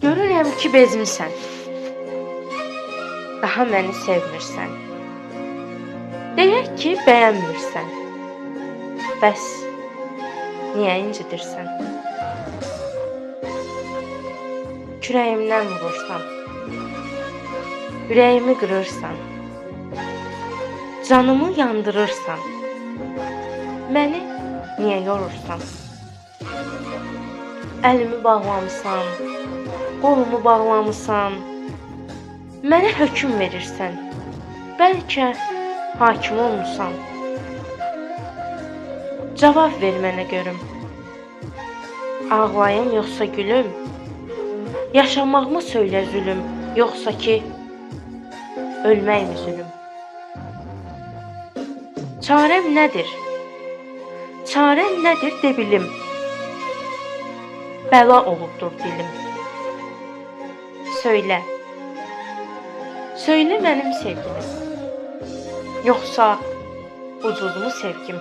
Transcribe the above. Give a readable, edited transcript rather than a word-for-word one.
Görürəm ki, bezmisən. Daha məni sevmirsən. Deyək ki, bəyənmirsən. Bəs niyə incidirsən? Kürəyimdən vurursan. Ürəyimi qırırsan. Canımı yandırırsan. Məni niyə yorursan? Əlimi bağlamısan, qolumu bağlamısan. Mənə hökm verirsən. Bəlkə hakim olmusan. Cavab ver mənə görüm. Ağlayım yoxsa gülüm? Yaşamağımı söylə zülüm, yoxsa ki ölmək mi zülüm? Çarəm nədir? Çarəm nədir de bilim. Bəla olubdur dilim. Söylə. Söylə mənim sevgilim. Yoxsa ucuzmu sevgim?